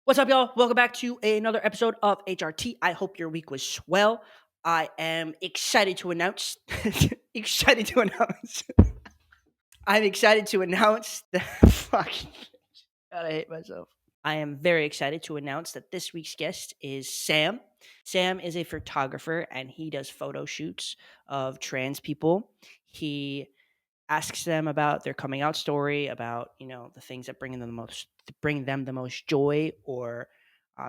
What's up, y'all? Welcome back to another episode of HRT. I hope your week was swell. I am excited to announce. excited to announce. I'm excited to announce that. Fuck. God, I hate myself. I am very excited to announce that this week's guest is Sam. Sam is a photographer and he does photo shoots of trans people. He asks them about their coming out story, about the things that bring them the most joy, or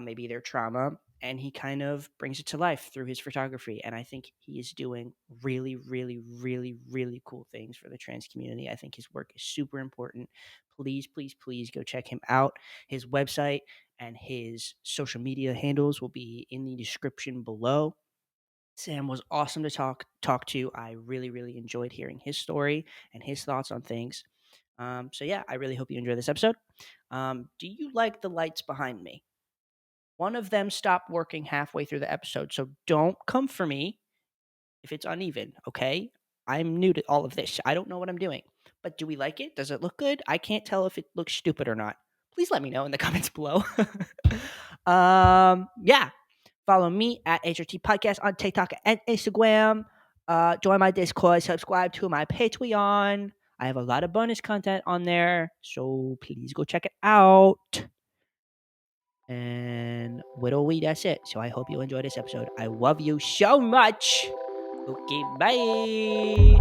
maybe their trauma, and he kind of brings it to life through his photography. And I think he is doing really, really, really, really cool things for the trans community. I think his work is super important. Please, please, please go check him out. His website and his social media handles will be in the description below. Sam was awesome to talk to. I really, really enjoyed hearing his story and his thoughts on things. So yeah, I really hope you enjoy this episode. Do you like the lights behind me? One of them stopped working halfway through the episode, so don't come for me if it's uneven, okay? I'm new to all of this. I don't know what I'm doing. But do we like it? Does it look good? I can't tell if it looks stupid or not. Please let me know in the comments below. Yeah. Follow me at HRT Podcast on TikTok and Instagram. Join my Discord. Subscribe to my Patreon. I have a lot of bonus content on there, so please go check it out. And literally, that's it. So I hope you enjoy this episode. I love you so much. Okay, bye.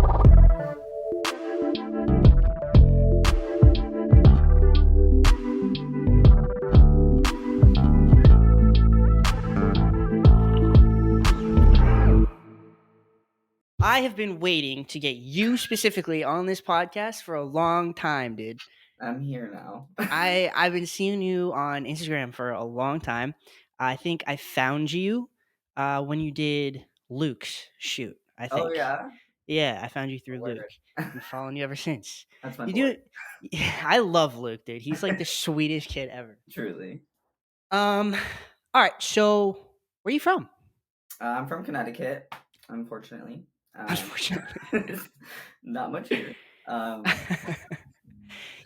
I have been waiting to get you specifically on this podcast for a long time, dude. I'm here now. I've been seeing you on Instagram for a long time. I think I found you when you did Luke's shoot. I Oh think. yeah, Yeah, I found you through word. Luke. Been following you ever since. That's my You boy. do. I love Luke, dude. He's like the sweetest kid ever. Truly. Um. All right. So, where are you from? I'm from Connecticut, unfortunately. Unfortunately. Not much here. Um,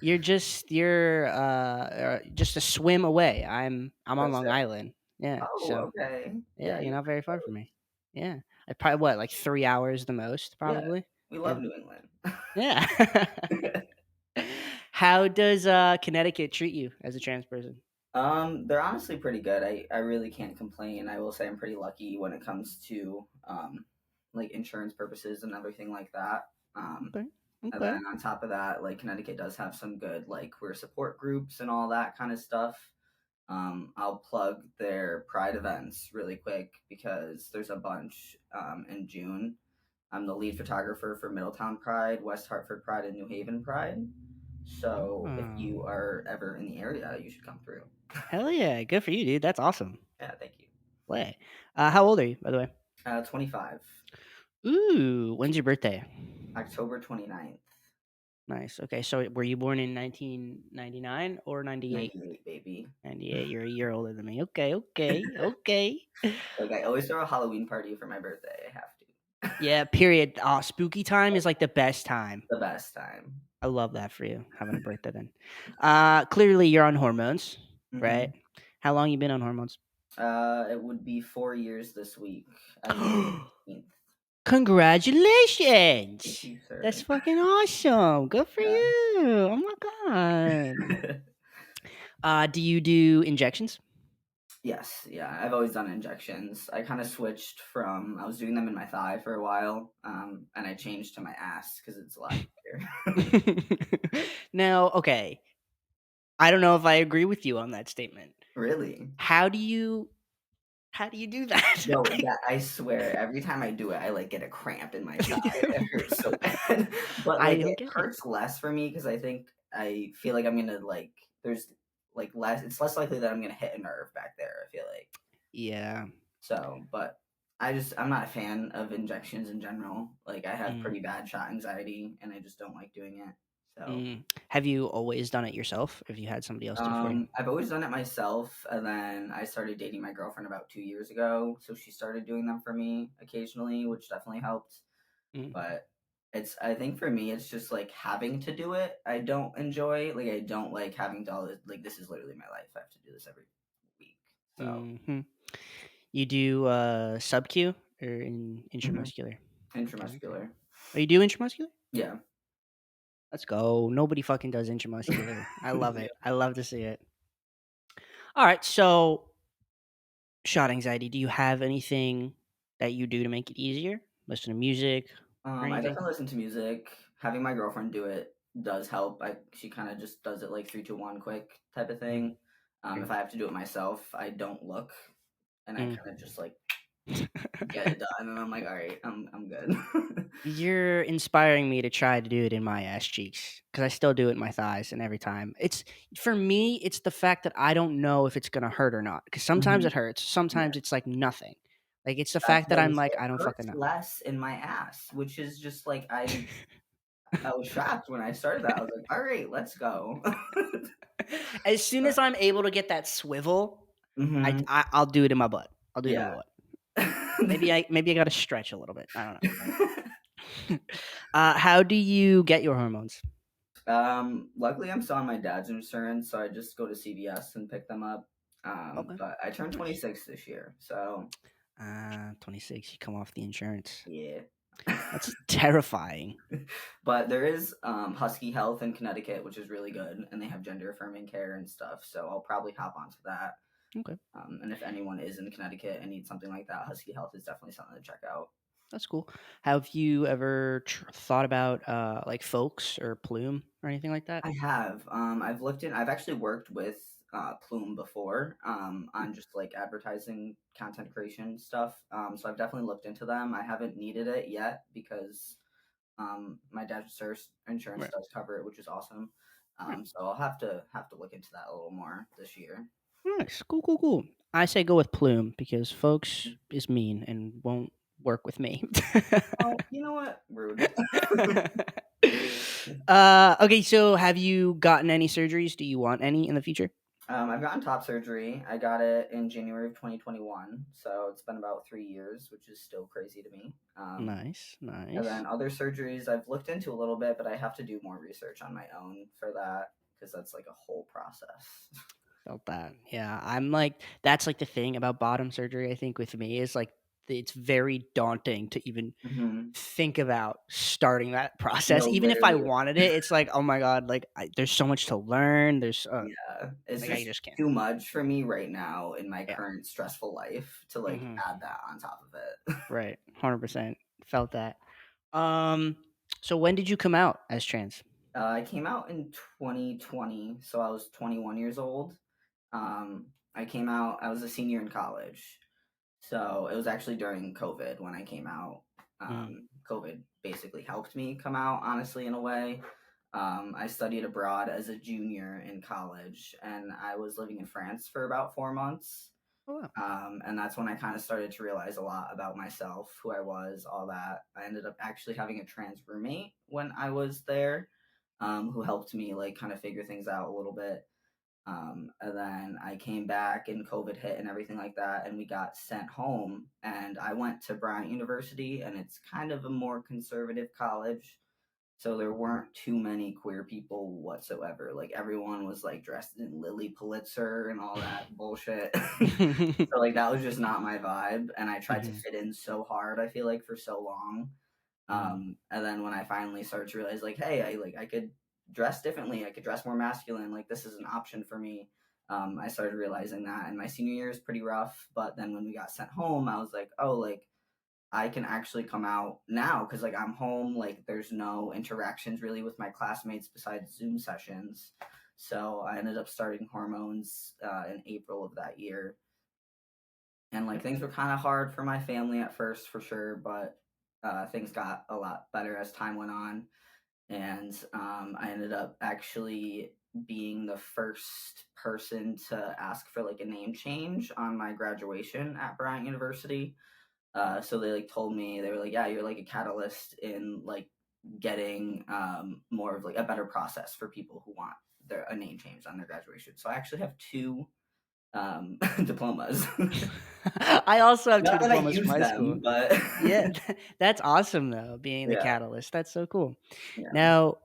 you're just a swim away. I'm on that's Long it. Island. Yeah. Oh, So okay. yeah, Yeah, you're you're not very pretty far close. from me. Yeah. I probably what, like 3 hours the most, Yeah, probably. we Yeah. love New England. Yeah. How does Connecticut treat you as a trans person? They're honestly pretty good. I really can't complain. I will say I'm pretty lucky when it comes to like insurance purposes and everything like that. Okay. And Okay. then on top of that, like Connecticut does have some good like queer support groups and all that kind of stuff. I'll plug their Pride events really quick because there's a bunch in June. I'm the lead photographer for Middletown Pride, West Hartford Pride, and New Haven Pride. So if you Oh. are ever in the area, you should come through. Hell yeah. Good for you, dude. That's awesome. Yeah, thank you. Way. How old are you, by the way? 25, Ooh, when's your birthday? October 29th, Nice. Okay, so were you born in 1999 or 98? 98, baby. 98. You're a year older than me. Okay, okay, okay. Like I always throw a Halloween party for my birthday. I have to. Yeah, period. Spooky time is like the best time. The best time. I love that for you, having a birthday then. Clearly you're on hormones, right? Hmm. How long you been on hormones? It would be 4 years this week, as of the 18th. Thank Congratulations! you, That's sir. fucking awesome. Good for Yeah. you. Oh my god. Do you do injections? Yes, yeah. I've always done injections. I kind of switched from I was doing them in my thigh for a while, and I changed to my ass because it's a lot easier. Now, okay. I don't know if I agree with you on that statement. Really? How do you do that? No, that I swear, every time I do it, I like get a cramp in my thigh. It hurts so bad. But I like don't it get it. hurts less for me because I feel like I'm gonna like there's like less it's less likely that I'm gonna hit a nerve back there, I feel like. Yeah. So, but I'm not a fan of injections in general. Like I have Mm, pretty bad shot anxiety and I just don't like doing it. So, mm. Have you always done it yourself? Have you had somebody else do it for you? I've always done it myself, and then I started dating my girlfriend about 2 years ago, so she started doing them for me occasionally, which definitely helped. Mm. But I think for me, it's just like having to do it. I don't enjoy. Like I don't like having to like this is literally my life. I have to do this every week. So, Hmm. You do sub Q or mhm, intramuscular? Okay, okay. intramuscular. Oh, you do intramuscular? Yeah. Let's go. Nobody fucking does intramuscular. I love Yeah. it. I love to see it. All right, so shot anxiety. Do you have anything that you do to make it easier? Listen to music or I anything? definitely listen to music. Having my girlfriend do it does help. She kind of just does it like 3, 2, 1, quick type of Mm, thing. okay. If I have to do it myself, I don't look, and I Mm. kind of just like get it done, and I'm like, all right, I'm good. You're inspiring me to try to do it in my ass cheeks because I still do it in my thighs and every time. It's for me, it's the fact that I don't know if it's gonna hurt or not. Because sometimes Mhm. it hurts, Yeah, sometimes it's like nothing. Like it's the that's fact what that I I'm was like, saying. I don't It fucking hurts know. less in my ass, which is just like I was shocked when I started that. I was like, all right, let's go. As soon But as I'm able to get that swivel, mhm, I'll do it in my butt. I'll do it in my yeah. butt. Maybe I gotta stretch a little bit. I don't know. How do you get your hormones? Luckily, I'm still on my dad's insurance, so I just go to CVS and pick them up. Okay, But I turned nice. 26 this year, so 26. You come off the insurance. yeah. That's terrifying. But there is Husky Health in Connecticut, which is really good, and they have gender affirming care and stuff. So I'll probably hop onto that. Okay. And if anyone is in Connecticut and needs something like that, Husky Health is definitely something to check out. That's cool. Have you ever thought about like Folks or Plume or anything like that? I have. I've actually worked with Plume before Hmm, on just like advertising, content creation stuff. So I've definitely looked into them. I haven't needed it yet because my dad's insurance right. does cover it, which is awesome. Right. So I'll have to look into that a little more this year. Nice. Cool. Cool. Cool. I say go with Plume because Folks is mean and won't work with me. Oh, you know what? Rude. Okay. So have you gotten any surgeries? Do you want any in the future? I've gotten top surgery. I got it in January of 2021, so it's been about 3 years, which is still crazy to me. Nice. And Nice. then other surgeries I've looked into a little bit, but I have to do more research on my own for that because that's like a whole process. Felt that. Yeah, I'm like that's like the thing about bottom surgery. I think with me is like it's very daunting to even Hmm. think about starting that process. No, Even if I literally, wanted it, it's like oh my god, like there's so much to learn. There's yeah. It's like I just just can't. too much for me right now in my Yeah. current stressful life to like Hmm. add that on top of it. Right. 100% felt that. Um. So when did you come out as trans? I came out in 2020, so I was 21 years old. I came out, I was a senior in college. So it was actually during COVID when I came out. Mm. COVID basically helped me come out, honestly, in a way. I studied abroad as a junior in college, and I was living in France for about 4 months. Oh wow. And that's when I kind of started to realize a lot about myself, who I was, all that. I ended up actually having a trans roommate when I was there, who helped me like kind of figure things out a little bit. And then I came back and COVID hit and everything like that, and we got sent home. And I went to Bryant University, and it's kind of a more conservative college. So there weren't too many queer people whatsoever. Like everyone was like dressed in Lily Pulitzer and all that bullshit. So like that was just not my vibe. And I tried to Mhm. fit in so hard, I feel like, for so long. Mm. And then when I finally started to realize, like, hey, I could dress differently. I could dress more masculine. Like this is an option for me. I started realizing that. And my senior year is pretty rough. But then when we got sent home, I was like, oh, like I can actually come out now because like I'm home. Like there's no interactions really with my classmates besides Zoom sessions. So I ended up starting hormones in April of that year, and like Okay. things were kind of hard for my family at first for sure, but things got a lot better as time went on, and I ended up actually being the first person to ask for like a name change on my graduation at Bryant University. So they like told me, they were like, yeah, you're like a catalyst in like getting more of like a better process for people who want a name change on their graduation. So I actually have two diplomas. I also have 2 Not that I diplomas from use high school. them, but Yeah, that's awesome though, being the yeah, catalyst. That's so cool. yeah. Now,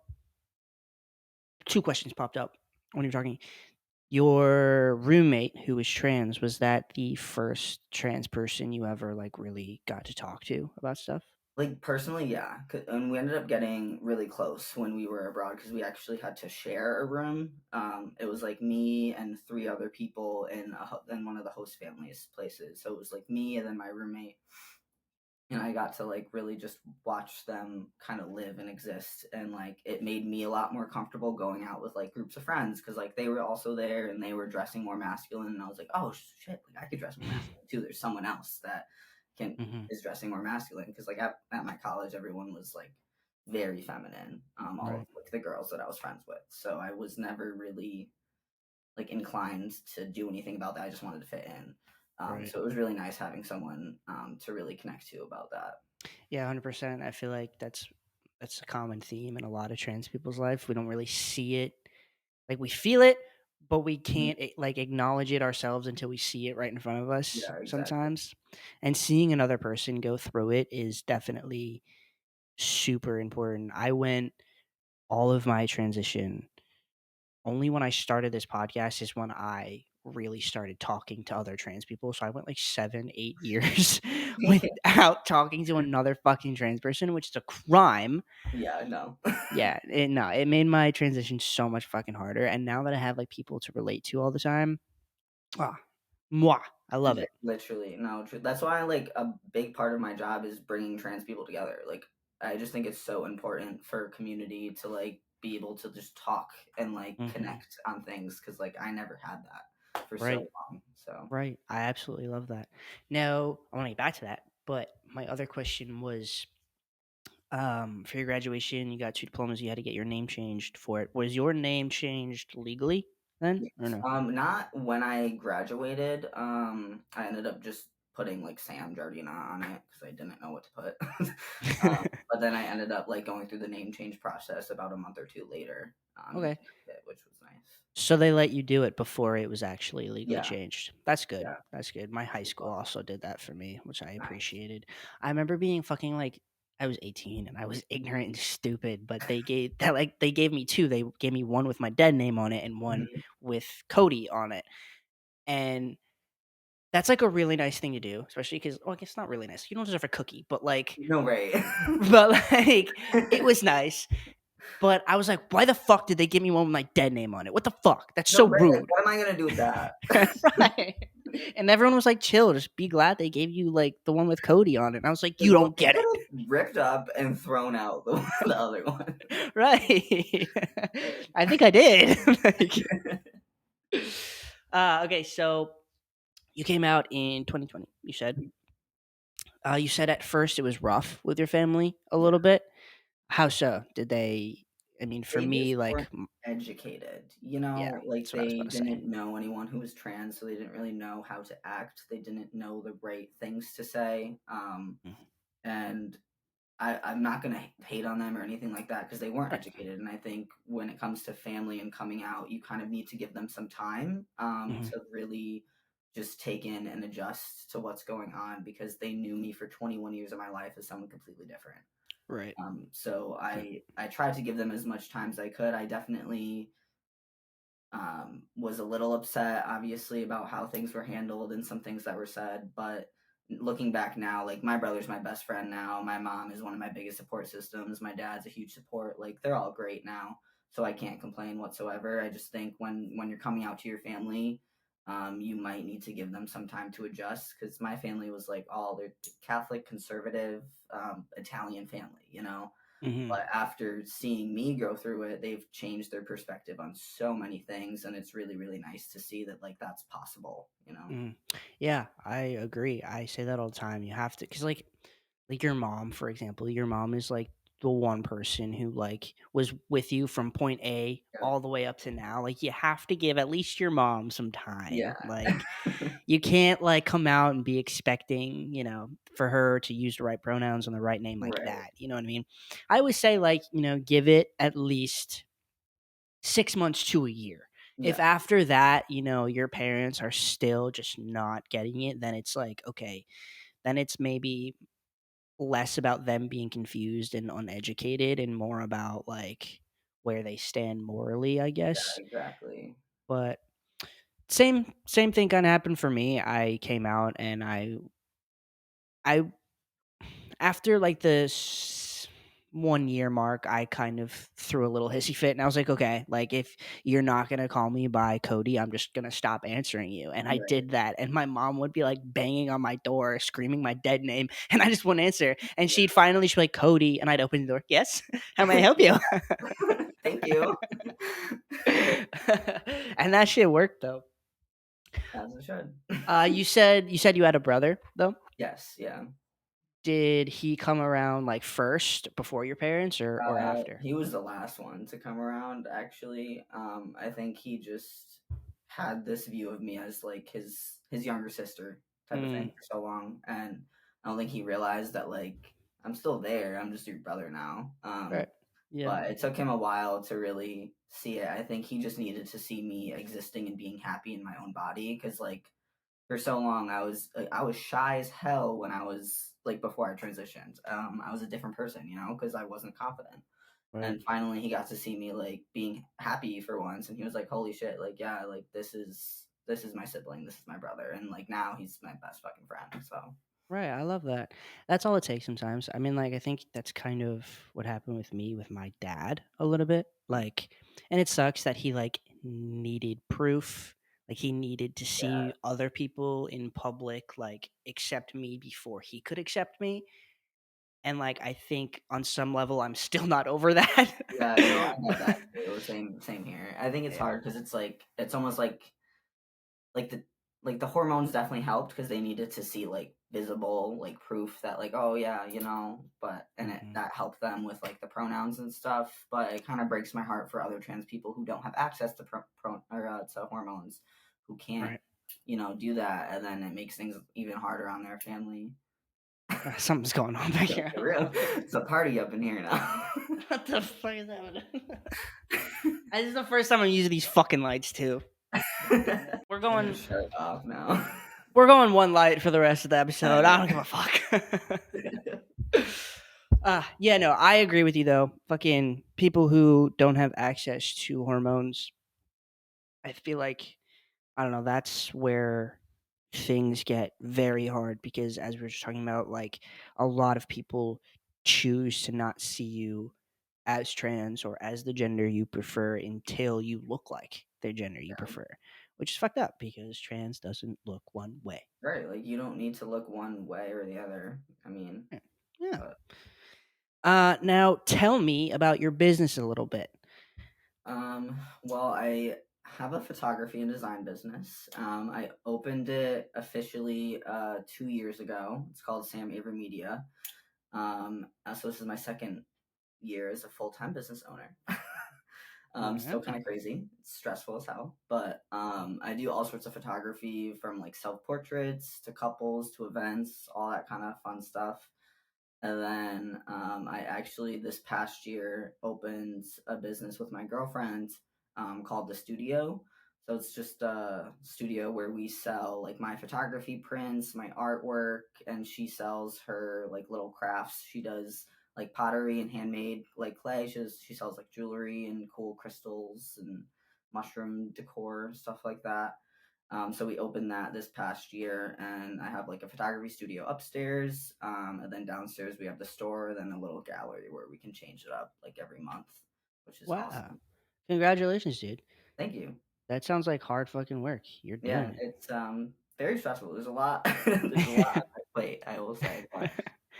2 questions popped up when you were talking. Your roommate who was trans, was that the first trans person you ever, like, really got to talk to about stuff? Like, personally, yeah, and we ended up getting really close when we were abroad because we actually had to share a room. It was, like, me and 3 other people in one of the host family's places, so it was, like, me and then my roommate, and I got to, like, really just watch them kinda live and exist, and, like, it made me a lot more comfortable going out with, like, groups of friends because like, they were also there and they were dressing more masculine, and I was like, "Oh, shit, like, I could dress more masculine too, there's someone else that can Mhm. is dressing more masculine because like, at my college, everyone was, like, very feminine, all of, Right, like, the girls that I was friends with, so I was never really, like, inclined to do anything about that, I just wanted to fit in. right. So it was really nice having someone, to really connect to about that. Yeah, 100%. I feel like that's a common theme in a lot of trans people's life. We don't really see it. Like, we feel it, but we Mhm. can't, like, acknowledge it ourselves until we see it right in front of us Yeah, exactly. sometimes. And seeing another person go through it is definitely super important. I went all of my transition only when I started this podcast is when I really started talking to other trans people. So I went like 7, 8 years without talking to another fucking trans person, which is a crime. Yeah, no. Yeah, no, it made my transition so much fucking harder. And now that I have like people to relate to all the time, ah, moi, I love it. Literally, no, that's why, like, a big part of my job is bringing trans people together, like, I just think it's so important for a community to, like, be able to just talk and, like, Hmm. connect on things because like, I never had that for so Right, long, so right. I absolutely love that. Now, I want to get back to that, but my other question was, for your graduation, you got 2 diplomas, you had to get your name changed for it. Was your name changed legally then or yes. no? Not when I graduated, I ended up just putting, like, Sam Jardina on it because I didn't know what to put. But then I ended up, like, going through the name change process about a month or 2 later, in Okay. Connecticut, which was nice. So they let you do it before it was actually legally Yeah, changed. That's good. yeah, That's good. My high it school was also did that for me, which I nice. appreciated. I remember being fucking like I was 18 and I was ignorant and stupid, but they gave me two. They gave me one with my dead name on it and one Mhm. with Cody on it. And that's like a really nice thing to do, especially because well, I guess not really nice. You don't deserve a cookie, but like No, right. but like it was nice. But I was like, why the fuck did they give me one with my dead name on it? What the fuck? That's No, so right, like, rude. what am I gonna do with that? Right. And everyone was like, chill, just be glad they gave you like the one with Cody on it. And I was like, Like, you well, don't they get it. could've ripped up and thrown out the other one. Right. I think I did. Like, okay, so you came out in 2020, you said. You said at first it was rough with your family a Yeah. little bit. How so? Did they I mean, for They me, just like, weren't educated, yeah, like, that's what I was they about to say. didn't know anyone who was trans, so they didn't really know how to act, they didn't know the right things to say, Mhm. and I'm not gonna hate on them or anything like that because they weren't Right. educated, and I think when it comes to family and coming out, you kind of need to give them some time, Mhm. to really just take in and adjust to what's going on because they knew me for 21 years of my life as someone completely different. Right. So Right. I tried to give them as much time as I could. I definitely was a little upset, obviously, about how things were handled and some things that were said. But looking back now, like my brother's my best friend now. My mom is one of my biggest support systems. My dad's a huge support. Like they're all great now, so I can't complain whatsoever. I just think when you're coming out to your family, you might need to give them some time to adjust because my family was like all they're Catholic, conservative, Italian family, Mhm. but after seeing me go through it, they've changed their perspective on so many things, and it's really, really nice to see that, like, that's possible. Mhm. Yeah, I agree. I say that all the time. You have to, cause like your mom, for example, your mom is like the one person who like was with you from point A Yeah. all the way up to now. Like you have to give at least your mom some Yeah. time. Like you can't like come out and be expecting, for her to use the right pronouns and the right name like Right. that. You know what I mean? I always say like, give it at least 6 months to a year. If Yeah, after that, your parents are still just not getting it, then it's like, okay, then it's maybe less about them being confused and uneducated and more about like where they stand morally, I yeah, guess. exactly. But same thing kind of happened for me. I came out and I after like the 1 year mark, I kind of threw a little hissy fit, and I was like, okay, like if you're not gonna call me by Cody, I'm just gonna stop answering you. And I Right. did that, and my mom would be like banging on my door, screaming my dead name, and I just wouldn't answer. And she'd be like, Cody, and I'd open the door. Yes, how may I help you? Thank you. And that shit worked though. As it should. You said you had a brother though. Yes, yeah. Did he come around like first before your parents or after? He was the last one to come around, actually. I think he just had this view of me as like his younger sister type of thing Mm, for so long, and I don't think he realized that like I'm still there. I'm just your brother now. right. Yeah. But it took him a while to really see it. I think he just needed to see me existing and being happy in my own body, because like for so long I was shy as hell when I was like before I transitioned. I was a different person, because I wasn't confident. Right. And finally he got to see me like being happy for once, and he was like, holy shit, like yeah, like this is my sibling, this is my brother, and like now he's my best fucking friend. So Right. I love that. That's all it takes sometimes. I mean, like, I think that's kind of what happened with me with my dad a little bit. Like, and it sucks that he like needed proof. Like he needed to yeah, see other people in public like accept me before he could accept me. And like I think on some level I'm still not over that. yeah, no, I get that too. Same here. I think it's Yeah. hard because it's like it's almost like the hormones definitely helped because they needed to see like visible like proof that like, oh yeah, but and Hmm. that helped them with like the pronouns and stuff. But it kind of breaks my heart for other trans people who don't have access to to hormones, who can't Right. do that, and then it makes things even harder on their family. Something's going on back Yeah, here. for real, it's a party up in here now. What the fuck is happening? This is the first time I'm using these fucking lights too. We're going Shut it off now. we're going one light for the rest of the episode. I don't give a fuck. Yeah, no, I agree with you though. Fucking people who don't have access to hormones, I feel like I don't know, that's where things get very hard because as we were just talking about, like a lot of people choose to not see you as trans or as the gender you prefer until you look like the gender you prefer, which is fucked up because trans doesn't look one way. Right, like you don't need to look one way or the other. I mean, Yeah. Yeah. but Now tell me about your business a little bit. well, I have a photography and design business. I opened it officially 2 years ago. It's called Sam Avery Media. So this is my second year as a full time business owner. Still kind Okay. of crazy. It's stressful as hell, but I do all sorts of photography, from like self portraits to couples to events, all that kind of fun stuff. And then I actually this past year opened a business with my girlfriend, called The Studio. So it's just a studio where we sell like my photography prints, my artwork, and she sells her like little crafts. She does like pottery and handmade like clay. She sells like jewelry and cool crystals and mushroom decor, stuff like that. So we opened that this past year, and I have like a photography studio upstairs, and then downstairs we have the store, then a little gallery where we can change it up like every month, which is Wow. awesome. Congratulations, dude. Thank you. That sounds like hard fucking work. You're Yeah, doing it's very stressful. There's a lot. There's a lot it. on my plate, I will say, but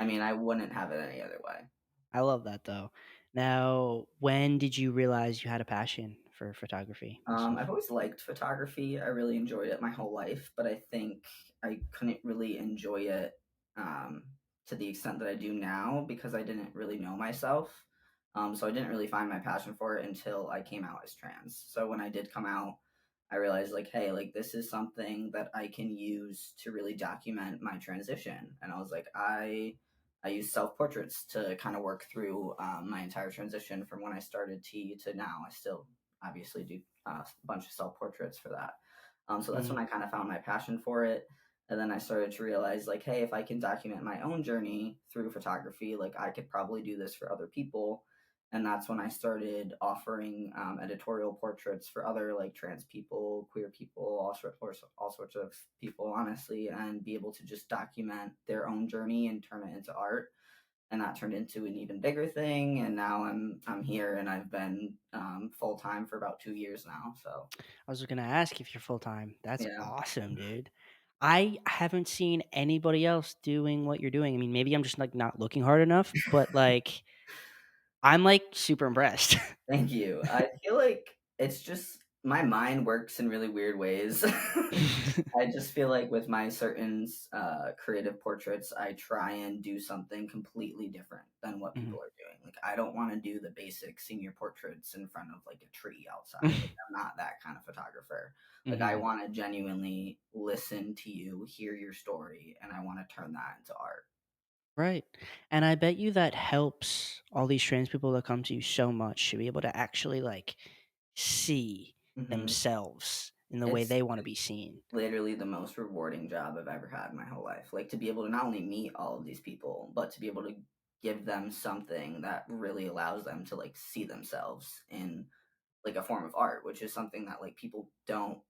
I mean, I wouldn't have it any other way. I love that though. Now, when did you realize you had a passion for photography and stuff? I've always liked photography. I really enjoyed it my whole life, but I think I couldn't really enjoy it um, to the extent that I do now because I didn't really know myself. So I didn't really find my passion for it until I came out as trans. So when I did come out, I realized like, hey, like this is something that I can use to really document my transition. And I was like, I use self portraits to kind of work through my entire transition from when I started T to now. I still obviously do a bunch of self portraits for that. So that's when Mhm. I kind of found my passion for it. And then I started to realize, like, hey, if I can document my own journey through photography, like, I could probably do this for other people. and that's when I started offering editorial portraits for other like trans people, queer people, all sorts of people, honestly, and be able to just document their own journey and turn it into art. And that turned into an even bigger thing. And now I'm here, and I've been full time for about 2 years now. So I was gonna ask if you're full time. That's yeah, awesome, dude. I haven't seen anybody else doing what you're doing. I mean, maybe I'm just like not looking hard enough, but like I'm like super impressed. thank you. I feel like it's just my mind works in really weird ways. I just feel like with my certain creative portraits, I try and do something completely different than what Mhm. people are doing. Like, I don't want to do the basic senior portraits in front of like a tree outside. Like, I'm not that kind of photographer. Like, I Mhm. want to genuinely listen to you, hear your story, and I want to turn that into art. Right. And I bet you that helps all these trans people that come to you so much to be able to actually like see Hmm. themselves in the way It's they want to be seen. literally the most rewarding job I've ever had in my whole life. Like, to be able to not only meet all of these people, but to be able to give them something that really allows them to like see themselves in like a form of art, which is something that like people don't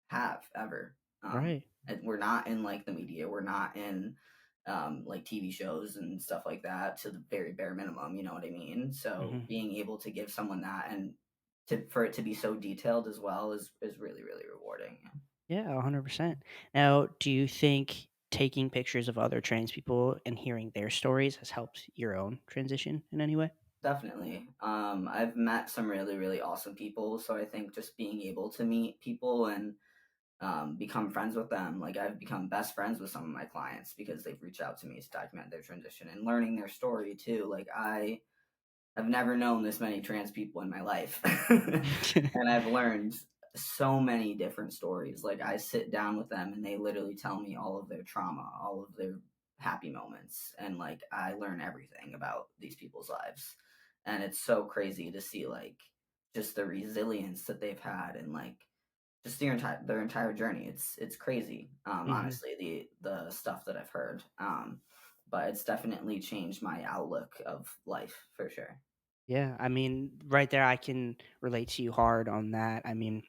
have ever. Right. And we're not in like the media, we're not in like TV shows and stuff like that to the very bare minimum. You know what I mean? So Mhm. being able to give someone that and for it to be so detailed as well is really really rewarding. Yeah. Yeah, 100%. Now, do you think taking pictures of other trans people and hearing their stories has helped your own transition in any way? Definitely. I've met some really, really awesome people. So I think just being able to meet people and become friends with them, like I've become best friends with some of my clients because they've reached out to me to document their transition and learning their story too. Like I've never known this many trans people in my life. And I've learned so many different stories. Like I sit down with them and they literally tell me all of their trauma, all of their happy moments. And like I learn everything about these people's lives. And it's so crazy to see like just the resilience that they've had and like just their entire journey. It's crazy. Mhm. Honestly, the stuff that I've heard. But it's definitely changed my outlook of life for sure. Yeah, I mean, right there, I can relate to you hard on that. I mean,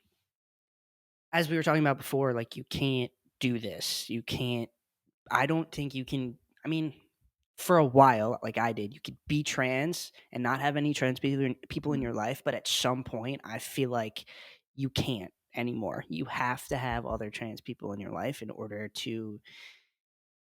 as we were talking about before, like you can't do this. You can't. I don't think you can. I mean, for a while, like I did, you could be trans and not have any trans people in Mhm. your life, but at some point, I feel like you can't anymore. You have to have other trans people in your life in order to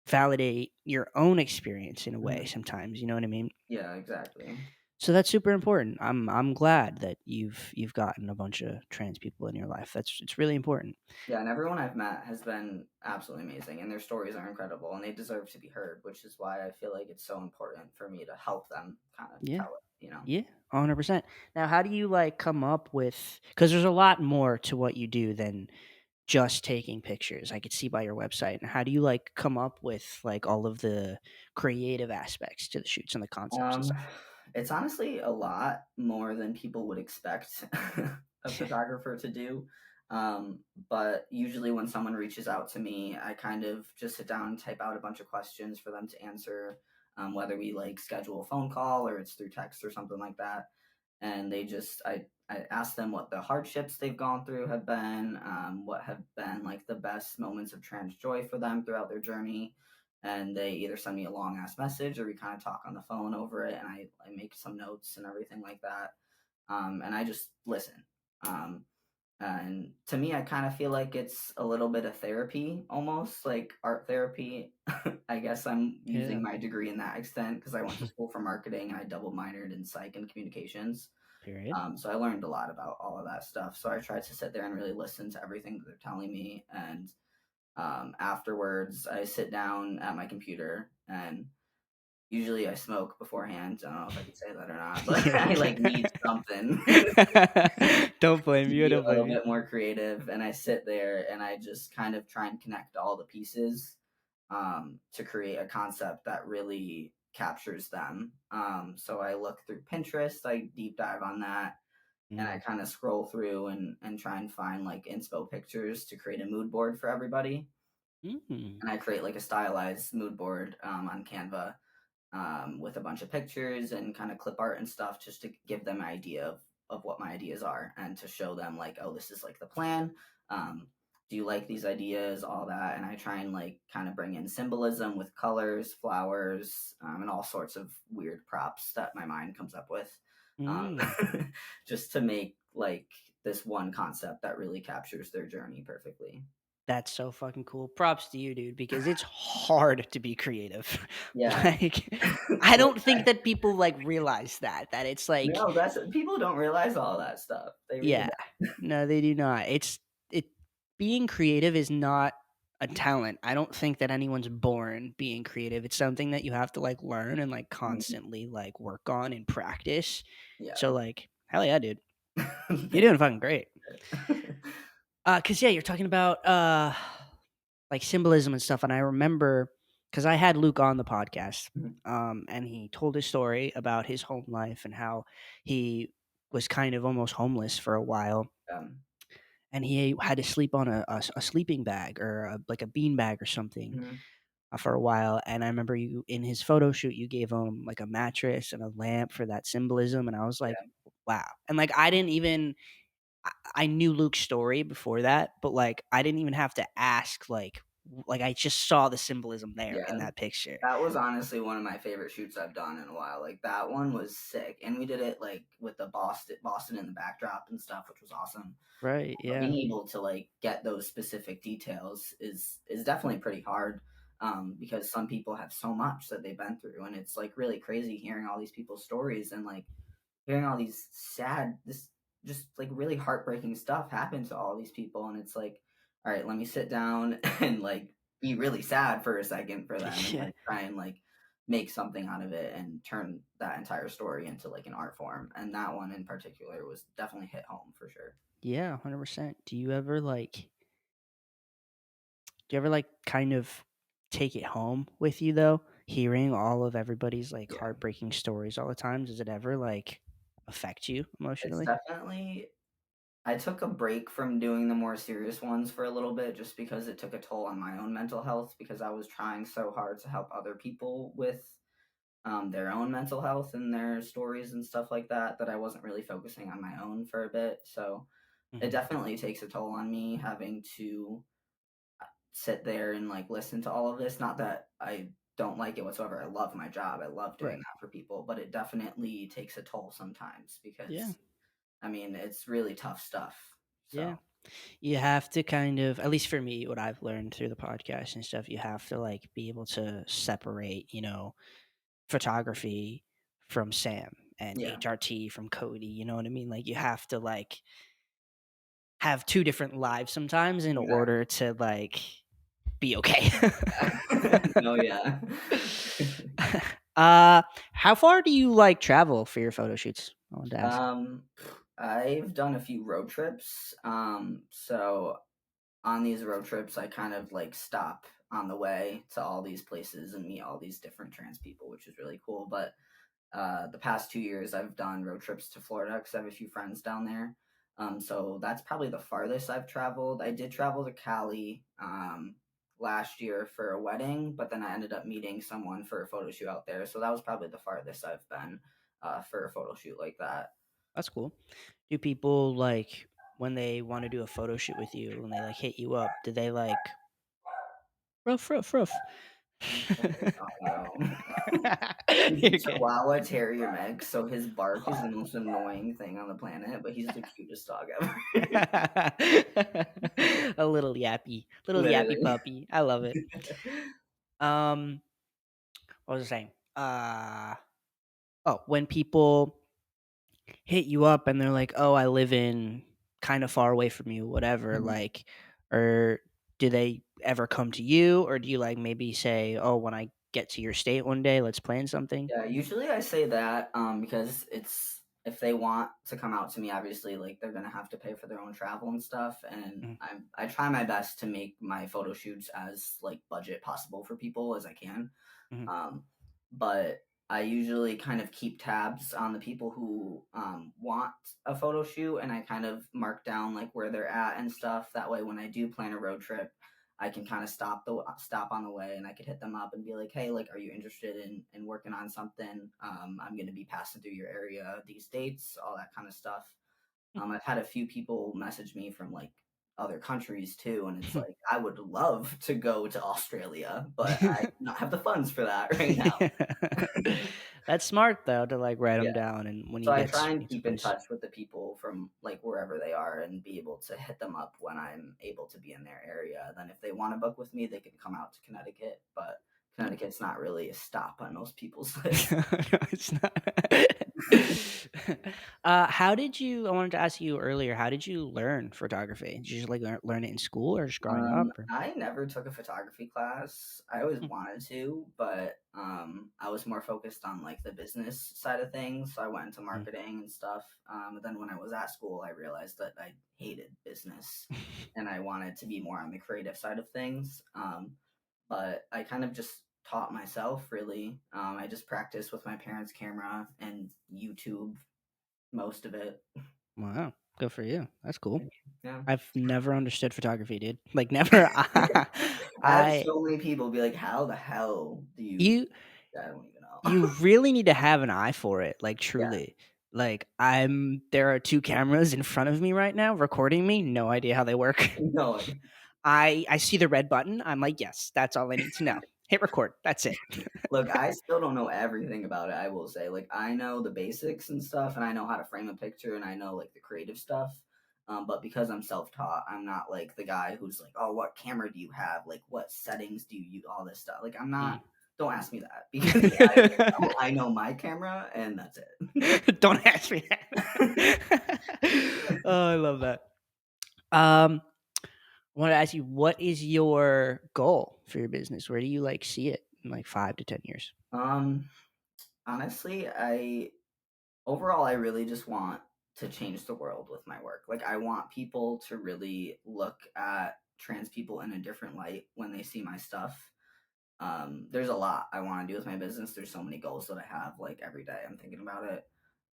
validate your own experience in a way. Mhm. Sometimes, you know what I mean. Yeah, exactly. So that's super important. I'm glad that you've gotten a bunch of trans people in your life. It's really important. Yeah, and everyone I've met has been absolutely amazing, and their stories are incredible, and they deserve to be heard, which is why I feel like it's so important for me to help them kind of Yeah. tell it, you know? Yeah, 100%. Now, how do you like come up with cuz there's a lot more to what you do than just taking pictures. I could see by your website. And how do you like come up with like all of the creative aspects to the shoots and the concepts and Um, stuff? it's honestly a lot more than people would expect a photographer to do. But usually when someone reaches out to me, I kind of just sit down and type out a bunch of questions for them to answer, whether we like schedule a phone call or it's through text or something like that. And I ask them what the hardships they've gone through have been, what have been like the best moments of trans joy for them throughout their journey, and they either send me a long ass message or we kind of talk on the phone over it, and I make some notes and everything like that, and I just listen. um, and to me I kind of feel like it's a little bit of therapy, almost like art therapy. I guess I'm using Yeah. my degree in that extent because I went to school for marketing and I double minored in psych and communications. Period. So I learned a lot about all of that stuff. So I tried to sit there and really listen to everything that they're telling me. And afterwards, I sit down at my computer and usually I smoke beforehand. I don't know if I could say that or not, but I like need something Don't blame to you. be Don't a little blame you. bit more creative. And I sit there and I just kind of try and connect all the pieces to create a concept that really captures them. So I look through Pinterest, I deep dive on that, and I Mm. kind of scroll through and try and find like inspo pictures to create a mood board for everybody. Mm. And I create like a stylized mood board on Canva. with a bunch of pictures and kind of clip art and stuff, just to give them an idea of what my ideas are and to show them like, oh, this is like the plan. Um, do you like these ideas, all that? And I try and like kind of bring in symbolism with colors, flowers, and all sorts of weird props that my mind comes up with, Mm. just to make like this one concept that really captures their journey perfectly. That's so fucking cool. Props to you, dude, because it's hard to be creative. Yeah. Like, I Like, don't think that people like realize that it's like, no, that's people don't realize all that stuff. They really yeah, don't. no, they do not. It being creative is not a talent. I don't think that anyone's born being creative. It's something that you have to like learn and like Mhm. constantly like work on and practice. So Yeah. like, hell yeah, dude, you're Thank doing fucking great. you. Cause yeah, you're talking about like symbolism and stuff, and I remember because I had Luke on the podcast, Mhm. and he told his story about his home life and how he was kind of almost homeless for a while, Um, and he had to sleep on a sleeping bag or like a bean bag or something mhm. for a while. And I remember you in his photo shoot, you gave him like a mattress and a lamp for that symbolism, and I was like, Yeah. wow. And like I didn't even I knew Luke's story before that, but, like, I didn't even have to ask, like, I just saw the symbolism there in Yeah. that picture. That was honestly one of my favorite shoots I've done in a while. Like that one was sick, and we did it like with the Boston in the backdrop and stuff, which was awesome. Right, But yeah. being able to like get those specific details is definitely pretty hard, because some people have so much that they've been through, and it's like really crazy hearing all these people's stories and like hearing all these sad, this just like really heartbreaking stuff happen to all these people, and it's like, all right, let me sit down and like be really sad for a second for them, and Yeah. like try and like make something out of it and turn that entire story into like an art form. And that one in particular was definitely hit home for sure. Yeah, 100%. Do you ever, like, kind of take it home with you, though? Hearing all of everybody's, like, Yeah, heartbreaking stories all the time, does it ever, like, affect you it's emotionally? definitely. I took a break from doing the more serious ones for a little bit just because it took a toll on my own mental health because I was trying so hard to help other people with their own mental health and their stories and stuff like that, that I wasn't really focusing on my own for a bit. So it Mhm. definitely takes a toll on me having to sit there and like listen to all of this. Not that I don't like it whatsoever. I love my job. I love doing Right. that for people, but it definitely takes a toll sometimes Yeah, because I mean, it's really tough stuff. yeah. So, You have to kind of, at least for me, what I've learned through the podcast and stuff, you have to, like, be able to separate, photography from Sam and yeah. HRT from Cody, you know what I mean? Like, you have to, like, have 2 different lives sometimes in Exactly. order to, like, be okay. No, yeah. Uh, how far do you, like, travel for your photo shoots? I wanted to ask. Um, I've done a few road trips. So on these road trips, I kind of like stop on the way to all these places and meet all these different trans people, which is really cool. But the past 2 years, I've done road trips to Florida because I have a few friends down there. So that's probably the farthest I've traveled. I did travel to Cali last year for a wedding, but then I ended up meeting someone for a photo shoot out there. So that was probably the farthest I've been for a photo shoot like that. That's cool. Do people, like, when they wanna do a photo shoot with you, when they, like, hit you up, do they, like, "Ruff, ruff, ruff." What's this doggo? He's a You're good. Chihuahua Terrier mix, so his bark is the most annoying thing on the planet, but he's the cutest dog ever. A little yappy Literally. puppy. I love it. Um, what was I saying? When people hit you up and they're like, "Oh, I live in kind of far away from you," whatever, Mhm. like, or do they ever come to you, or do you, like, maybe say, "Oh, when I get to your state one day, let's plan something?" Yeah, usually I say that, because it's if they want to come out to me, obviously, like, they're gonna have to pay for their own travel and stuff, and Mhm, I try my best to make my photo shoots as, like, budget possible for people as I can. mhm, Um, but I usually kind of keep tabs on the people who want a photo shoot, and I kind of mark down like where they're at and stuff. That way, when I do plan a road trip, I can kind of stop on the way, and I could hit them up and be like, hey, like, are you interested in working on something? I'm going to be passing through your area these dates, all that kind of stuff. I've had a few people message me from like other countries too, and it's like I would love to go to Australia, but I do not have the funds for that right now. That's smart though to like write them Yeah. down, and when So you I get try and need some keep in place. touch with the people from like wherever they are and be able to hit them up when I'm able to be in their area. Then if they want to book with me, they can come out to Connecticut, but Connecticut's not really a stop on most people's list. No, it's not. How did you? I wanted to ask you earlier. How did you learn photography? Did you just like learn it in school or just growing up? Or? I never took a photography class. I always Hmm. wanted to, but I was more focused on like the business side of things. So I went into marketing and stuff. But then when I was at school, I realized that I hated business, and I wanted to be more on the creative side of things. But I kind of just taught myself really. I just practiced with my parents' camera and YouTube most of it. Wow, good for you. That's cool. Yeah. I've never understood photography, dude. Like never. I have I so many people be like, "How the hell do you?" you I don't even you know. really need to have an eye for it. Like Yeah, truly. Like there are two cameras in front of me right now recording me. No idea how they work. no idea. I see the red button. I'm like, yes, that's all I need to know. Hit record. That's it. Look, I still don't know everything about it. I will say, like, I know the basics and stuff, and I know how to frame a picture, and I know like the creative stuff. But because I'm self-taught, I'm not like the guy who's like, "Oh, what camera do you have? Like, what settings do you use? All this stuff." Like, I'm not. Mm. Don't ask me that because I know my camera, and that's it. Don't ask me that. Oh, I love that. Um, I want to ask you, what is your goal for your business? Where do you like see it in like 5 to 10 years? um, Honestly, I really just want to change the world with my work. Like, I want people to really look at trans people in a different light when they see my stuff. There's a lot I want to do with my business. There's so many goals that I have. Like every day, I'm thinking about it.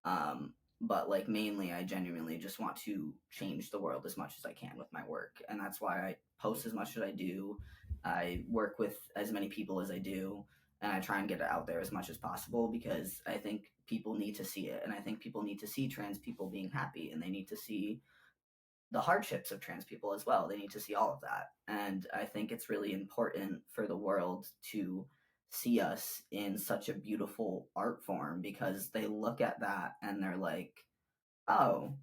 Um, but like mainly, I genuinely just want to change the world as much as I can with my work, and that's why I post as much as I do. I work with as many people as I do, and I try and get it out there as much as possible because I think people need to see it, and I think people need to see trans people being happy, and they need to see the hardships of trans people as well. They need to see all of that. And I think it's really important for the world to see us in such a beautiful art form because they look at that and they're like, oh,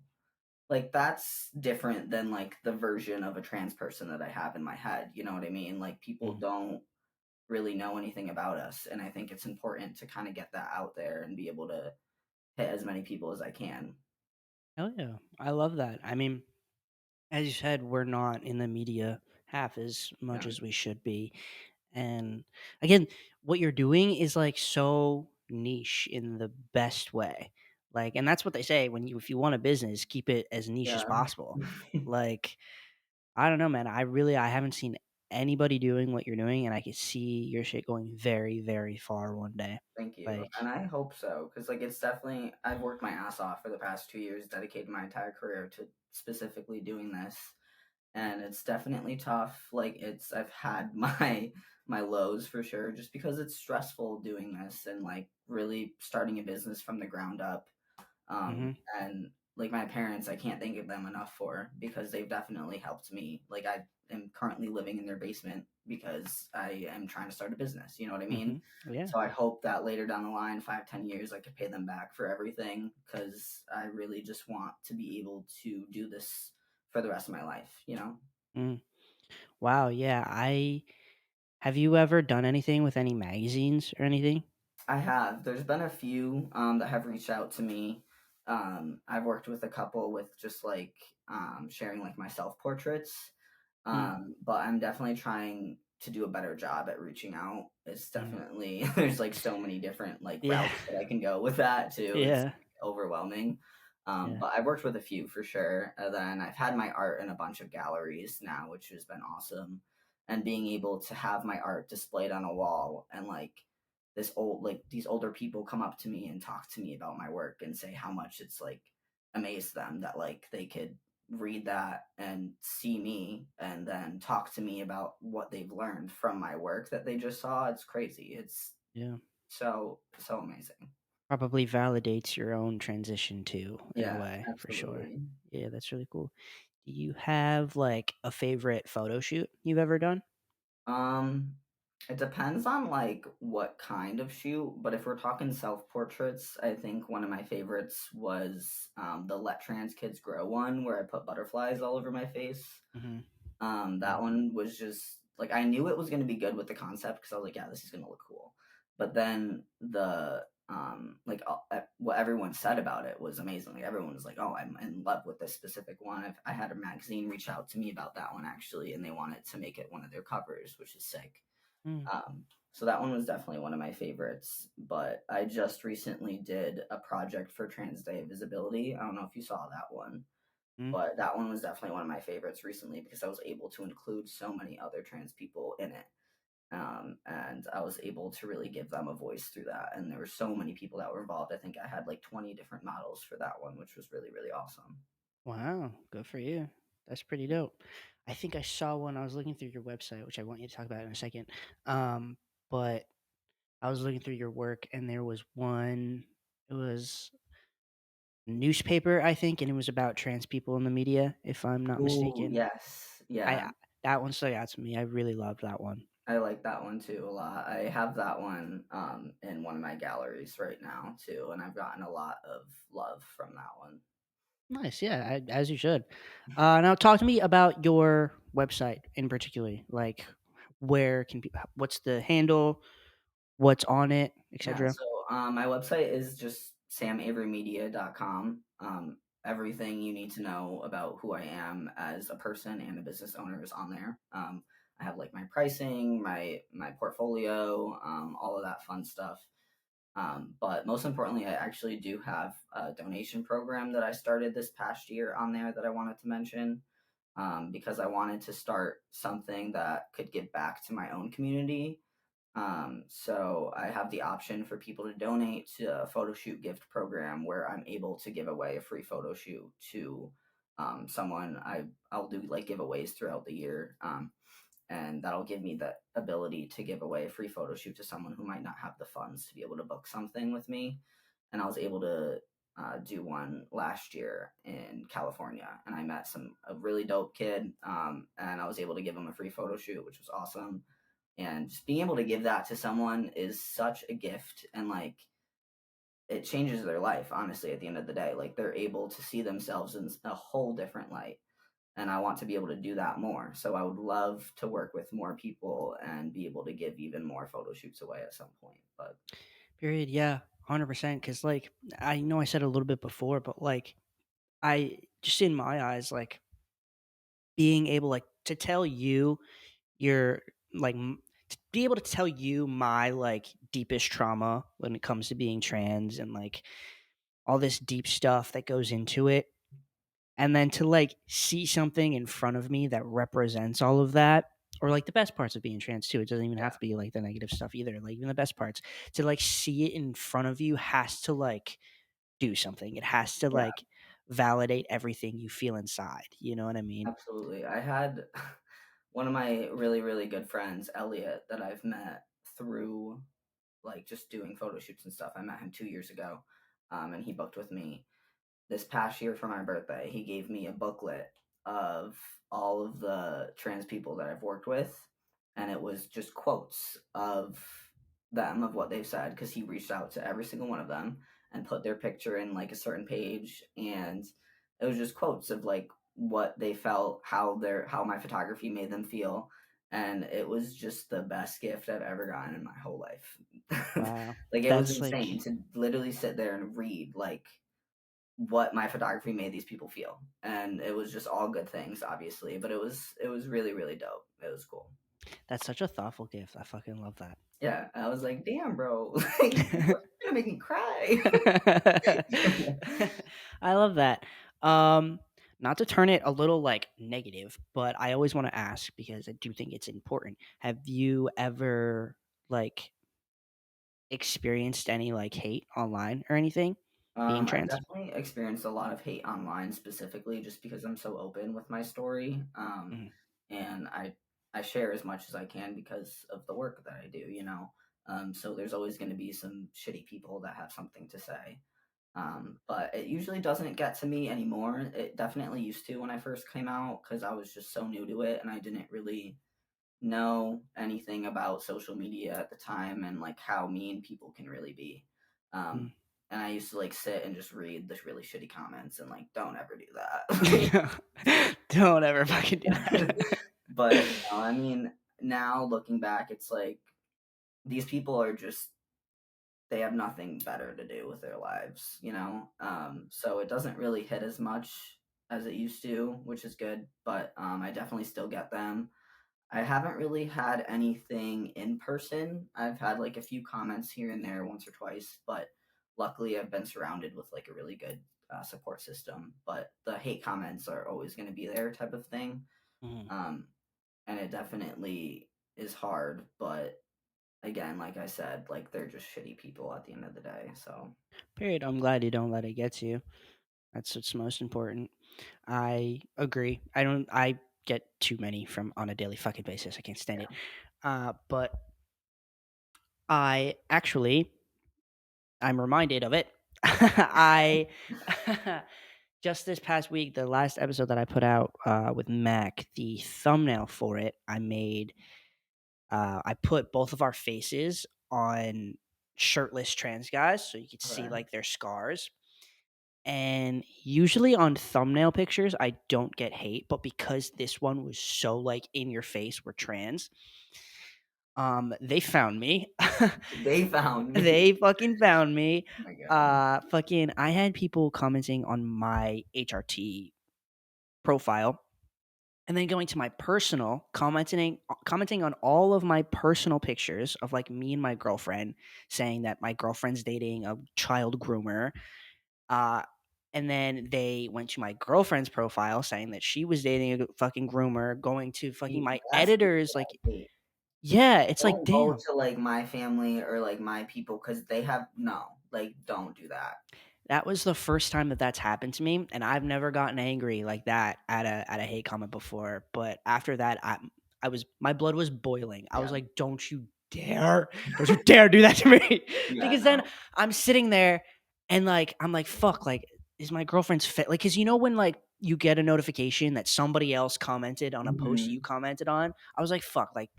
like that's different than like the version of a trans person that I have in my head. You know what I mean? Like people Mm. don't really know anything about us. And I think it's important to kind of get that out there and be able to hit as many people as I can. Hell yeah. I love that. I mean, as you said, we're not in the media half as much Yeah. as we should be. And again, what you're doing is like so niche in the best way. Like, and that's what they say when if you want a business, keep it as niche as Yeah. possible. Like, I don't know, man. I haven't seen anybody doing what you're doing, and I could see your shit going very, very far one day. Thank you, Like, and I hope so, because like it's definitely I've worked my ass off for the past 2 years, dedicated my entire career to specifically doing this, and it's definitely tough. Like I've had my lows for sure, just because it's stressful doing this and like really starting a business from the ground up. hmm And like my parents, I can't thank them enough for because they've definitely helped me. Like I am currently living in their basement because I am trying to start a business. You know what I mean? yeah. So I hope that later down the line, 5, 10 years, I could pay them back for everything because I really just want to be able to do this for the rest of my life. You know? Mm. Wow. Yeah. I have you ever done anything with any magazines or anything? I have. There's been a few that have reached out to me. I've worked with a couple with just like sharing like my self portraits. Mm. But I'm definitely trying to do a better job at reaching out. It's Mm. definitely there's like so many different like Yeah. routes that I can go with that too. It's Yeah. overwhelming. Yeah. But I've worked with a few for sure. And then I've had my art in a bunch of galleries now, which has been awesome. And being able to have my art displayed on a wall and like these older people come up to me and talk to me about my work and say how much it's like amazed them that like they could read that and see me and then talk to me about what they've learned from my work that they just saw. It's crazy. It's Yeah. so amazing. Probably validates your own transition too, in a Yeah, way, for sure. absolutely. Yeah, that's really cool. Do you have like a favorite photo shoot you've ever done? Um, it depends on like what kind of shoot, but if we're talking self portraits, I think one of my favorites was the Let Trans Kids Grow one, where I put butterflies all over my face. Hmm. That one was just like I knew it was going to be good with the concept because I was like, yeah, this is going to look cool. But then the what everyone said about it was amazing. Like everyone was like, "Oh, I'm in love with this specific one." I had a magazine reach out to me about that one actually, and they wanted to make it one of their covers, which is sick. Mm. So that one was definitely one of my favorites. But I just recently did a project for Trans Day of Visibility. I don't know if you saw that one, Mm. but that one was definitely one of my favorites recently because I was able to include so many other trans people in it. And I was able to really give them a voice through that. And there were so many people that were involved. I think I had like 20 different models for that one, which was really, really awesome. Wow, good for you. That's pretty dope. I think I saw one. I was looking through your website, which I want you to talk about in a second. But I was looking through your work, and there was one. It was newspaper, I think, and it was about trans people in the media, if I'm not Ooh, mistaken. yes. I Yeah. that one stood out to me. I really loved that one. I like that one too a lot. I have that one in one of my galleries right now too, and I've gotten a lot of love from that one. Nice, yeah, as you should. Now, talk to me about your website in particular. Like, where can people? What's the handle? What's on it, Yeah, etc. so my website is just samaverymedia.com. Everything you need to know about who I am as a person and a business owner is on there. I have like my pricing, my portfolio, all of that fun stuff. But most importantly, I actually do have a donation program that I started this past year on there that I wanted to mention because I wanted to start something that could give back to my own community. So I have the option for people to donate to a photo shoot gift program where I'm able to give away a free photo shoot to someone. I'll do like giveaways throughout the year, and that'll give me the ability to give away a free photo shoot to someone who might not have the funds to be able to book something with me. And I was able to do one last year in California, and I met a really dope kid, and I was able to give him a free photo shoot, which was awesome. And just being able to give that to someone is such a gift, and like it changes their life. Honestly, at the end of the day, like they're able to see themselves in a whole different light, and I want to be able to do that more. So I would love to work with more people and be able to give even more photo shoots away at some point. But Period. Yeah, 100%. Because like I know I said a little bit before, but like I just in my eyes, like being able like to tell you your like to be able to tell you my like deepest trauma when it comes to being trans and like all this deep stuff that goes into it, and then to like see something in front of me that represents all of that, or like the best parts of being trans too. It doesn't even have yeah, to be like the negative stuff either, like even the best parts. To like see it in front of you has to like do something. It has to yeah, like validate everything you feel inside, you know what I mean? absolutely. I had one of my really, really good friends, Elliot, that I've met through like just doing photo shoots and stuff. I met him 2 years ago, and he booked with me this past year for my birthday. He gave me a booklet of all of the trans people that I've worked with, and it was just quotes of them of what they've said because he reached out to every single one of them and put their picture in like a certain page, and it was just quotes of like what they felt, how my photography made them feel, and it was just the best gift I've ever gotten in my whole life. Wow. Like it was That's insane like to literally sit there and read like what my photography made these people feel, and it was just all good things obviously, but it was really, really dope. It was cool. that's such a thoughtful gift. I fucking love that. Yeah, I was like, damn bro, like you're gonna make me cry. I love that. Um, Not to turn it a little like negative, but I always want to ask because I do think it's important. Have you ever like experienced any like hate online or anything? being I've trans? definitely experienced a lot of hate online, specifically just because I'm so open with my story, Mhm, and I share as much as I can because of the work that I do. So there's always going to be some shitty people that have something to say. But it usually doesn't get to me anymore. It definitely used to when I first came out because I was just so new to it and I didn't really know anything about social media at the time and like how mean people can really be. mm. Um, and I used to like sit and just read the really shitty comments and like don't ever do that. Don't ever fucking do that. But I mean, now looking back, it's like these people are just they have nothing better to do with their lives. So it doesn't really hit as much as it used to, which is good. But I definitely still get them. I haven't really had anything in person. I've had like a few comments here and there once or twice, but luckily I've been surrounded with like a really good support system. But the hate comments are always going to be there, type of thing. Mhm. Um, and it definitely is hard, but again, like I said, like they're just shitty people at the end of the day. So Period. I'm glad you don't let it get to you. That's what's most important. I agree. I get too many from on a daily fucking basis. I can't stand it. yeah, But I actually, I'm reminded of it. I just this past week, the last episode that I put out with Mac, the thumbnail for it, I put both of our faces on shirtless trans guys, so you could see okay. like their scars. And usually on thumbnail pictures, I don't get hate, but because this one was so like in your face, we're trans. They found me. They found me. They fucking found me. Oh my god. Fucking, I had people commenting on my HRT profile, and then going to my personal, commenting on all of my personal pictures of like me and my girlfriend, saying that my girlfriend's dating a child groomer. Uh, and then they went to my girlfriend's profile saying that she was dating a fucking groomer, going to fucking See, my that's the editors, shit like, I hate. yeah, it's like, Don't go damn. to like my family or like my people because they have no, like, don't do that. That was the first time that that's happened to me, and I've never gotten angry like that at a hate comment before. But after that, I was my blood was boiling. I Yeah, was like, don't you dare do that to me, yeah, because then no. I'm sitting there and like I'm like, fuck, like is my girlfriend's fit? Like, cause you know when like you get a notification that somebody else commented on a post you Hmm. commented on, I was like, fuck, like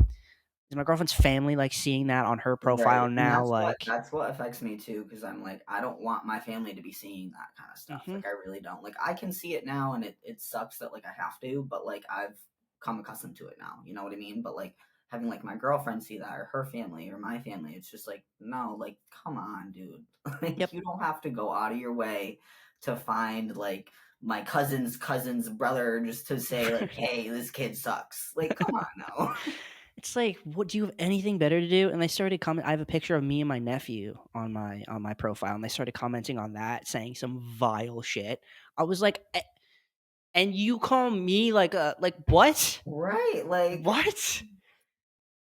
is my girlfriend's family like seeing that on her Right, profile and now? that's what Like, that's what affects me too. Because 'cause I'm like, I don't want my family to be seeing that kinda stuff, hmm like, I really don't. Like, I can see it now, and it sucks that, like, I have to, but, like, I've come accustomed to it now, you know what I mean? But, like, having, like, my girlfriend see that or her family or my family, it's just like, "No, like, come on, dude." Like, yep. you don't have to go out of your way to find, like, my cousin's brother just to say, like, "Hey, this kid sucks." Like, come on now. It's like, what do you have anything better to do? And they started comment. I have a picture of me and my nephew on my profile, and they started commenting on that, saying some vile shit. I was like, and you call me like a like what? Right, like What?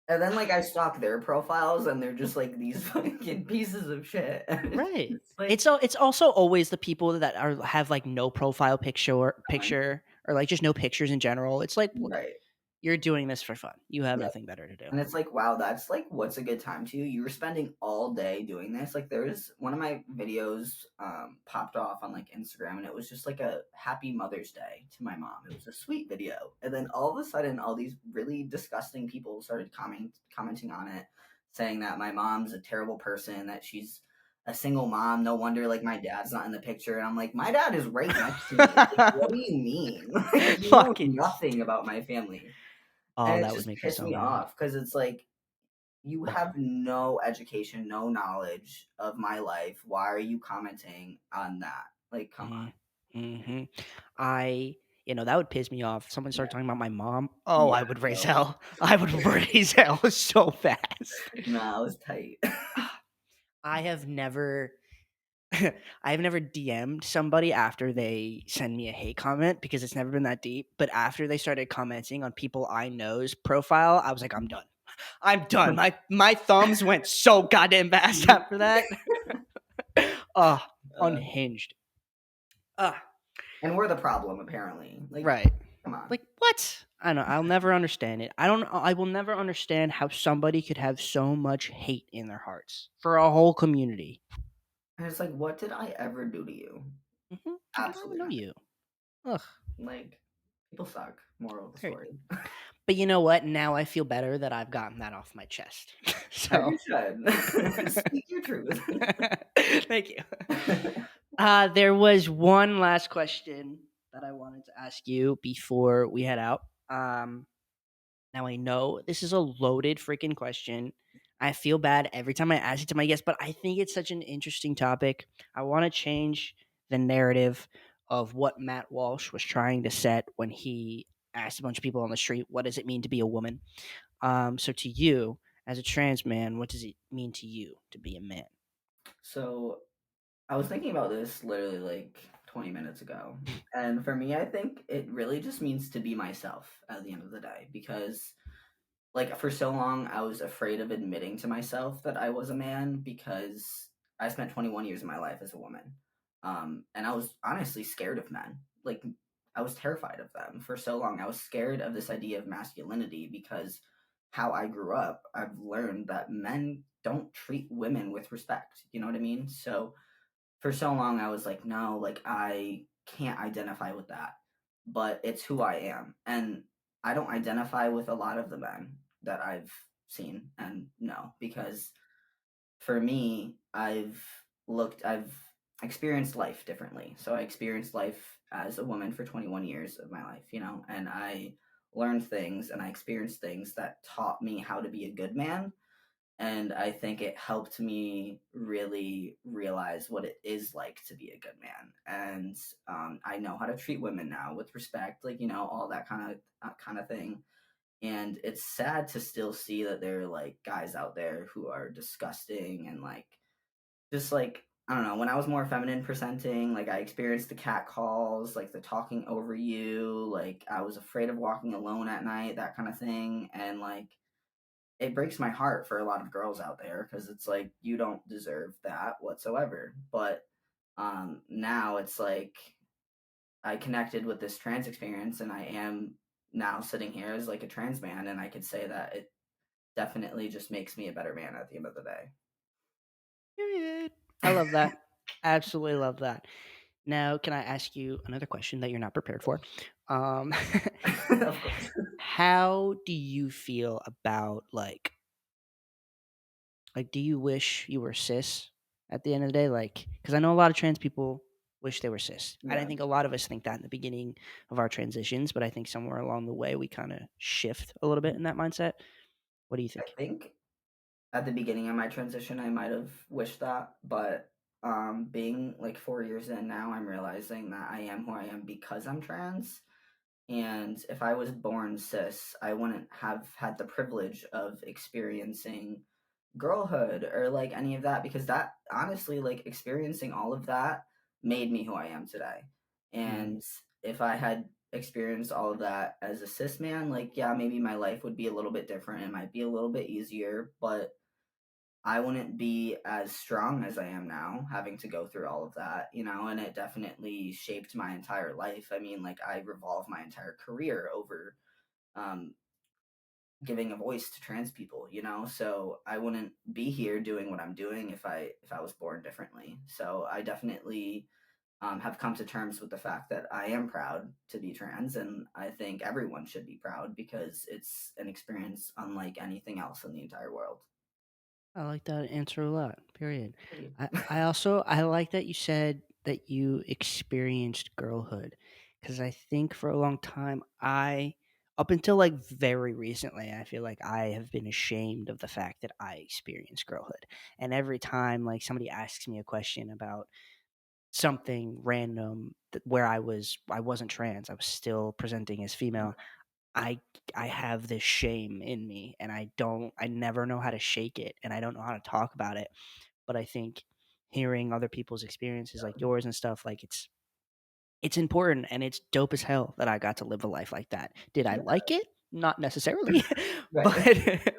and then, like, I stalk their profiles, and they're just, like, these fucking pieces of shit, and it's Right. just like It's also always the people that are have like no profile fun. picture or like just no pictures in general. It's like Right. you're doing this for fun. You have Yeah. nothing better to do. And it's like, wow, that's like what's a good time to you? You were spending all day doing this. Like there's one of my videos popped off on like Instagram and it was just like a happy Mother's Day to my mom. It was a sweet video. And then all of a sudden all these really disgusting people started commenting on it, saying that my mom's a terrible person, that she's a single mom. No wonder like my dad's not in the picture. And I'm like, my dad is right next to me. Like, what do you mean? Like you know Fucking nothing about my family. oh, And it that would just make me pissed so me mad. off because it's like you have no education, no knowledge of my life. Why are you commenting on that? Like, come Mhm. on. Mhm. I that would piss me off. Someone started Yeah. talking about my mom. Oh, Yeah. I would raise No. hell. I would raise hell so fast. Nah, it was tight. I have never I have never DM'd somebody after they send me a hate comment because it's never been that deep. But after they started commenting on people I know's profile, I was like, I'm done. I'm done. My thumbs went so goddamn fast after that. Oh. Uh, unhinged. Ah, and we're the problem, apparently. Like, right. come on. Like what? I don't know. I'll never understand it. I don't. I will never understand how somebody could have so much hate in their hearts for a whole community. And it's like, what did I ever do to you? I don't even Absolutely know nothing. you. Ugh. Like, people suck. Moral of the Period. story. But you know what? Now I feel better that I've gotten that off my chest. As So, you should. Speak your truth. thank you. There was one last question that I wanted to ask you before we head out. Now I know this is a loaded freaking question. I feel bad every time I ask it to my guests, but I think it's such an interesting topic. I want to change the narrative of what Matt Walsh was trying to set when he asked a bunch of people on the street, "What does it mean to be a woman?" So to you, as a trans man, what does it mean to you to be a man? So, I was thinking about this literally like 20 minutes ago. And for me, I think it really just means to be myself at the end of the day because like for so long I was afraid of admitting to myself that I was a man because I spent 21 years of my life as a woman. And I was honestly scared of men. Like I was terrified of them for so long. I was scared of this idea of masculinity because how I grew up, I've learned that men don't treat women with respect. You know what I mean? So for so long I was like, no, like I can't identify with that. But it's who I am. And I don't identify with a lot of the men that I've seen and know because for me, I've experienced life differently. So I experienced life as a woman for 21 years of my life, you know, and I learned things and I experienced things that taught me how to be a good man, and I think it helped me really realize what it is like to be a good man. And I know how to treat women now with respect, like you know, all that kind of thing. And it's sad to still see that there are like guys out there who are disgusting and like just like I don't know. When I was more feminine presenting, like I experienced the cat calls, like the talking over you, like I was afraid of walking alone at night, that kind of thing, and like it breaks my heart for a lot of girls out there because it's like you don't deserve that whatsoever. But now it's like I connected with this trans experience, and I am now sitting here as like a trans man, and I could say that it definitely just makes me a better man at the end of the day. Period. I love that. Absolutely love that. Now, can I ask you another question that you're not prepared for? Um, Of course. how do you feel about like do you wish you were cis at the end of the day? Like, because I know a lot of trans people wish they were cis. And I Yeah, think a lot of us think that in the beginning of our transitions, but I think somewhere along the way we kind of shift a little bit in that mindset. What do you I think? think at the beginning of my transition, I might have wished that, but being like 4 years in now, I'm realizing that I am who I am because I'm trans. And if I was born cis, I wouldn't have had the privilege of experiencing girlhood or like any of that because that honestly, like experiencing all of that made me who I am today. Mhm. And if I had experienced all of that as a cis man, like, yeah, maybe my life would be a little bit different. It might be a little bit easier, but I wouldn't be as strong as I am now, having to go through all of that, you know, and it definitely shaped my entire life. I mean, like, I revolve my entire career over um, giving a voice to trans people, you know, so I wouldn't be here doing what I'm doing if I was born differently. So I definitely have come to terms with the fact that I am proud to be trans, and I think everyone should be proud because it's an experience unlike anything else in the entire world. I like that answer a lot. Period. Thank you. I also I like that you said that you experienced girlhood because I think for a long time I up until like very recently I feel like I have been ashamed of the fact that I experienced girlhood. And every time like somebody asks me a question about something random where I wasn't trans, I was still presenting as female. I I have this shame in me and I never know how to shake it and I don't know how to talk about it. But I think hearing other people's experiences like yours and stuff, like it's important and it's dope as hell that I got to live a life like that. Did I Yeah, like it? Not necessarily, right. but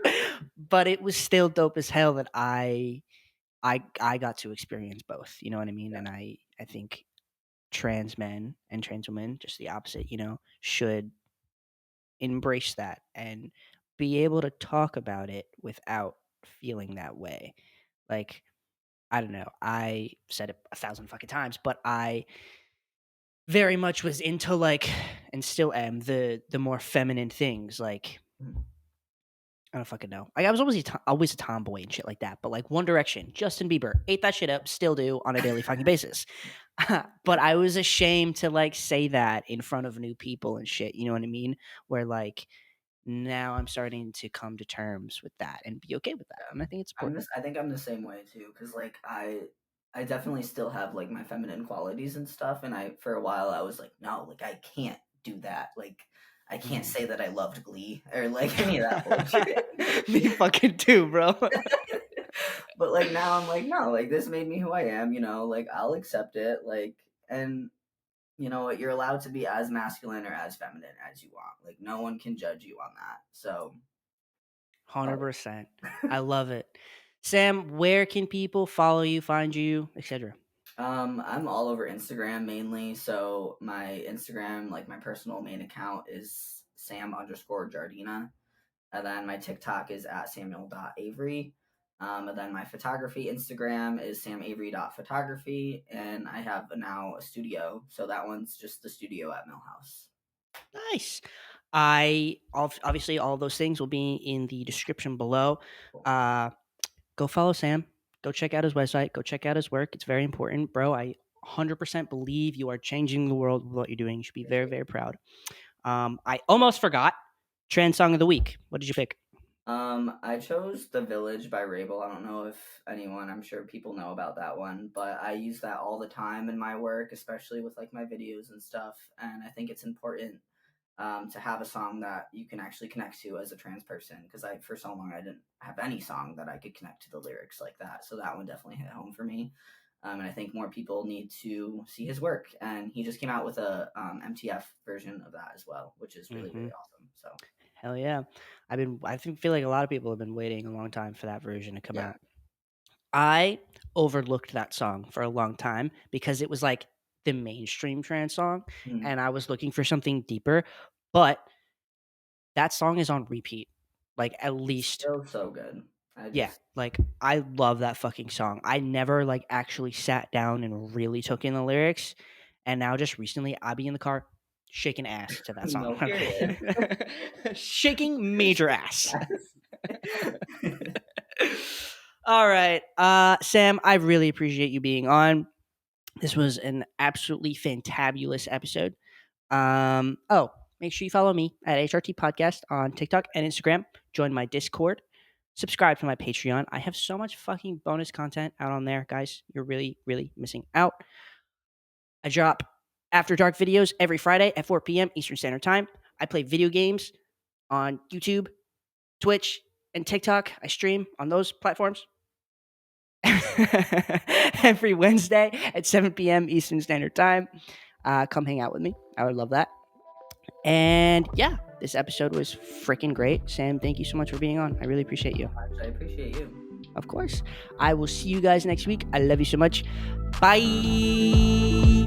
but it was still dope as hell that I I got to experience both. You know what I mean? Yeah. And I think trans men and trans women, just the opposite, should embrace that and be able to talk about it without feeling that way. Like, I don't know. I said it 1,000 fucking times, but I very much was into, like, and still am, the more feminine things. Like, Mhm. I don't fucking know. Like, I was always a tomboy and shit like that. But like One Direction, Justin Bieber, ate that shit up, still do on a daily fucking basis. But I was ashamed to like say that in front of new people and shit. You know what I mean? Where like now I'm starting to come to terms with that and be okay with that, and I think it's I'm just important. I think I'm the same way too, because like I definitely still have like my feminine qualities and stuff, and I for a while I was like, no, like I can't do that. Like I can't Mhm. say that I loved Glee or like any of that bullshit. Me fucking too, bro. But like now I'm like, no, like this made me who I am, like I'll accept it, like, and you know what, you're allowed to be as masculine or as feminine as you want. Like no one can judge you on that. So 100%. I love it. Sam, where can people follow you, find you, etc.? I'm all over Instagram mainly. So my Instagram, like my personal main account, is Sam_Jardina. And then my TikTok is at Samuel.Avery. And then my photography Instagram is SamAvery.photography. And I have now a studio. So that one's just the studio at Millhouse. Nice. Obviously all of those things will be in the description below. Cool. Uh, go follow Sam. Go check out his website. Go check out his work. It's very important, bro. I 100% believe you are changing the world with what you're doing. You should be very, Appreciate very proud. I almost forgot. Trans song of the week. What did you pick? I chose The Village by Rabel. I don't know if anyone, I'm sure people know about that one, but I use that all the time in my work, especially with like my videos and stuff. And I think it's important to have a song that you can actually connect to as a trans person. Because for so long I didn't have any song that I could connect to the lyrics like that. So that one definitely hit home for me. And I think more people need to see his work. And he just came out with a MTF version of that as well, which is really Mm-hmm. really awesome. So Hell yeah. Feel like a lot of people have been waiting a long time for that version to come yeah. out. I overlooked that song for a long time because it was like the mainstream trance song, Mhm. and I was looking for something deeper. But that song is on repeat, like at least, Still so good. I yeah. just Like I love that fucking song. I never like actually sat down and really took in the lyrics, and now just recently I be in the car shaking ass to that song. no period. Shaking major ass. Yes. All right. Sam, I really appreciate you being on. This was an absolutely fantabulous episode. Oh, make sure you follow me at HRT Podcast on TikTok and Instagram. Join my Discord. Subscribe to my Patreon. I have so much fucking bonus content out on there, guys. You're really, really missing out. I drop after dark videos every Friday at 4 p.m. Eastern Standard Time. I play video games on YouTube, Twitch, and TikTok. I stream on those platforms. Every Wednesday at 7 p.m. Eastern Standard Time. Come hang out with me. I would love that. And yeah, this episode was freaking great. Sam, thank you so much for being on. I really appreciate you. I appreciate you. Of course. I will see you guys next week. I love you so much. Bye.